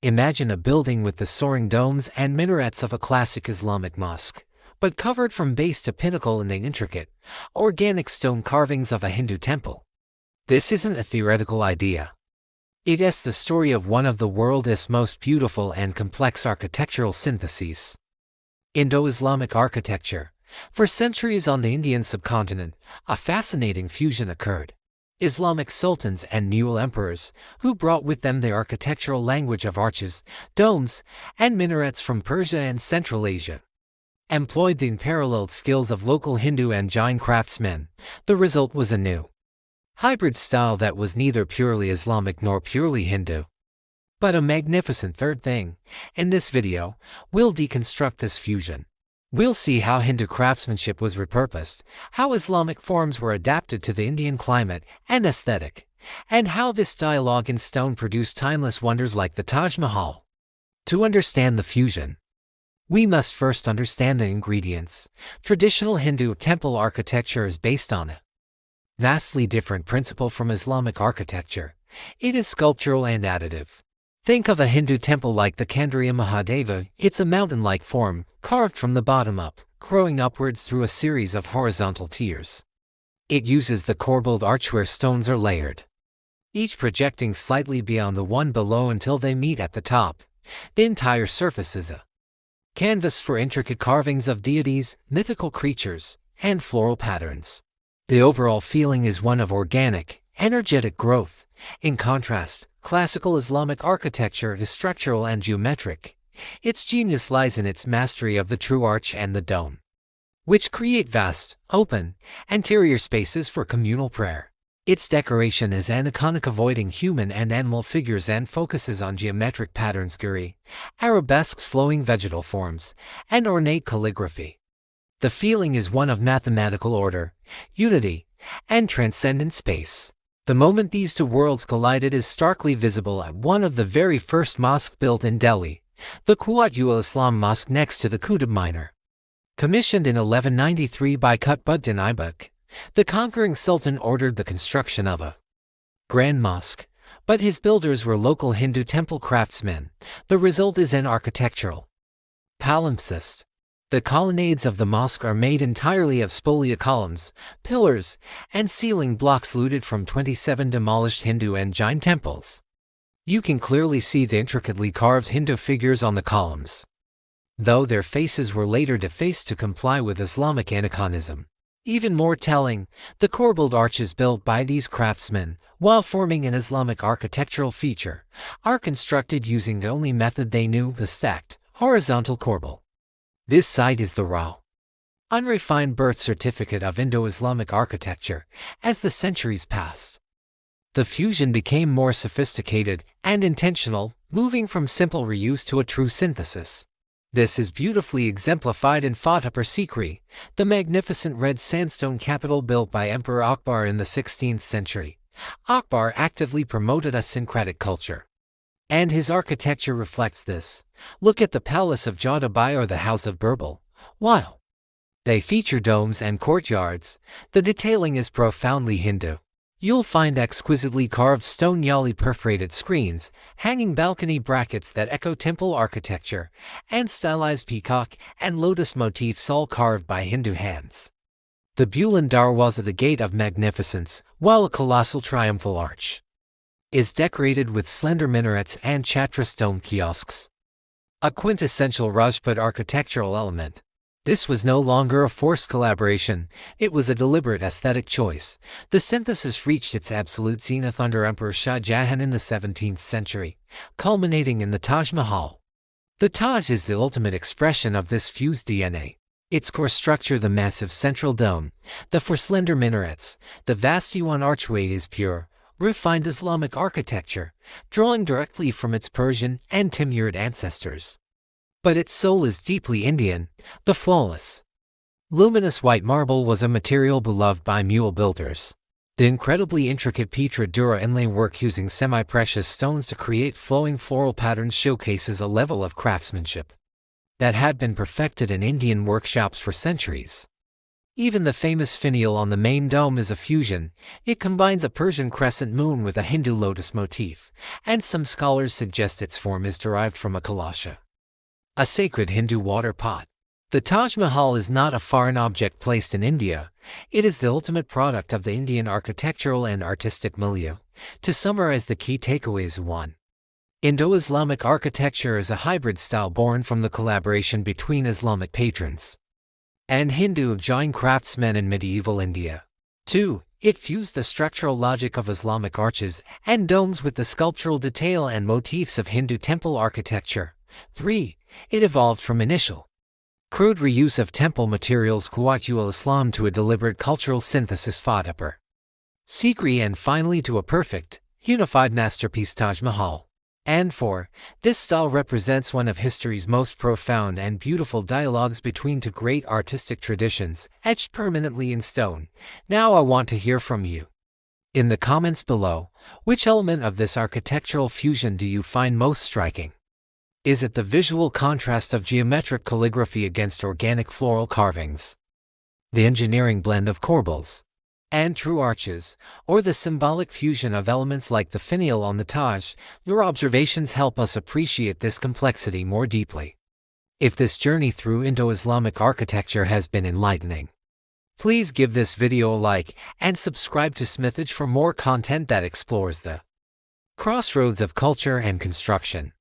Imagine a building with the soaring domes and minarets of a classic Islamic mosque, but covered from base to pinnacle in the intricate, organic stone carvings of a Hindu temple. This isn't a theoretical idea. It is the story of one of the world's most beautiful and complex architectural syntheses. Indo-Islamic architecture. For centuries on the Indian subcontinent, a fascinating fusion occurred. Islamic sultans and Mughal emperors, who brought with them the architectural language of arches, domes, and minarets from Persia and Central Asia, employed the unparalleled skills of local Hindu and Jain craftsmen. The result was a new, hybrid style that was neither purely Islamic nor purely Hindu, but a magnificent third thing. In this video, we'll deconstruct this fusion. We'll see how Hindu craftsmanship was repurposed, how Islamic forms were adapted to the Indian climate and aesthetic, and how this dialogue in stone produced timeless wonders like the Taj Mahal. To understand the fusion, we must first understand the ingredients. Traditional Hindu temple architecture is based on a vastly different principle from Islamic architecture. It is sculptural and additive. Think of a Hindu temple like the Kandriya Mahadeva. It's a mountain-like form, carved from the bottom up, growing upwards through a series of horizontal tiers. It uses the corbelled arch where stones are layered, each projecting slightly beyond the one below until they meet at the top. The entire surface is a canvas for intricate carvings of deities, mythical creatures, and floral patterns. The overall feeling is one of organic, energetic growth. In contrast, classical Islamic architecture is structural and geometric. Its genius lies in its mastery of the true arch and the dome, which create vast, open, interior spaces for communal prayer. Its decoration is aniconic, avoiding human and animal figures, and focuses on geometric patterns, guri, arabesques, flowing vegetal forms, and ornate calligraphy. The feeling is one of mathematical order, unity, and transcendent space. The moment these two worlds collided is starkly visible at one of the very first mosques built in Delhi, the Quwwat-ul-Islam Mosque next to the Qutb Minar. Commissioned in 1193 by Qutbuddin Aibak, the conquering sultan ordered the construction of a grand mosque, but his builders were local Hindu temple craftsmen. The result is an architectural palimpsest. The colonnades of the mosque are made entirely of spolia columns, pillars, and ceiling blocks looted from 27 demolished Hindu and Jain temples. You can clearly see the intricately carved Hindu figures on the columns, though their faces were later defaced to comply with Islamic aniconism. Even more telling, the corbelled arches built by these craftsmen, while forming an Islamic architectural feature, are constructed using the only method they knew: the stacked, horizontal corbel. This site is the raw, unrefined birth certificate of Indo-Islamic architecture. As the centuries passed, the fusion became more sophisticated and intentional, moving from simple reuse to a true synthesis. This is beautifully exemplified in Fatehpur Sikri, the magnificent red sandstone capital built by Emperor Akbar in the 16th century. Akbar actively promoted a syncretic culture, and his architecture reflects this. Look at the Palace of Jodhabai or the House of Birbal. While they feature domes and courtyards, the detailing is profoundly Hindu. You'll find exquisitely carved stone yali perforated screens, hanging balcony brackets that echo temple architecture, and stylized peacock and lotus motifs, all carved by Hindu hands. The Buland Darwaza, the Gate of Magnificence, while a colossal triumphal arch, is decorated with slender minarets and chhatra stone kiosks, a quintessential Rajput architectural element. This was no longer a forced collaboration, it was a deliberate aesthetic choice. The synthesis reached its absolute zenith under Emperor Shah Jahan in the 17th century, culminating in the Taj Mahal. The Taj is the ultimate expression of this fused DNA. Its core structure, the massive central dome, the four slender minarets, the vast Yuan archway, is pure, refined Islamic architecture, drawing directly from its Persian and Timurid ancestors. But its soul is deeply Indian. The flawless, luminous white marble was a material beloved by Mughal builders. The incredibly intricate Petra Dura inlay work using semi-precious stones to create flowing floral patterns showcases a level of craftsmanship that had been perfected in Indian workshops for centuries. Even the famous finial on the main dome is a fusion. It combines a Persian crescent moon with a Hindu lotus motif, and some scholars suggest its form is derived from a kalasha, a sacred Hindu water pot. The Taj Mahal is not a foreign object placed in India. It is the ultimate product of the Indian architectural and artistic milieu. To summarize the key takeaways: 1. Indo-Islamic architecture is a hybrid style born from the collaboration between Islamic patrons and Hindu Jain craftsmen in medieval India. 2. It fused the structural logic of Islamic arches and domes with the sculptural detail and motifs of Hindu temple architecture. 3. It evolved from initial crude reuse of temple materials Quwwat Islam to a deliberate cultural synthesis Fatehpur Sikri, and finally to a perfect, unified masterpiece Taj Mahal. And 4. This style represents one of history's most profound and beautiful dialogues between two great artistic traditions, etched permanently in stone. Now I want to hear from you. In the comments below, which element of this architectural fusion do you find most striking? Is it the visual contrast of geometric calligraphy against organic floral carvings, the engineering blend of corbels and true arches, or the symbolic fusion of elements like the finial on the Taj? Your observations help us appreciate this complexity more deeply. If this journey through Indo-Islamic architecture has been enlightening, please give this video a like and subscribe to Smithage for more content that explores the crossroads of culture and construction.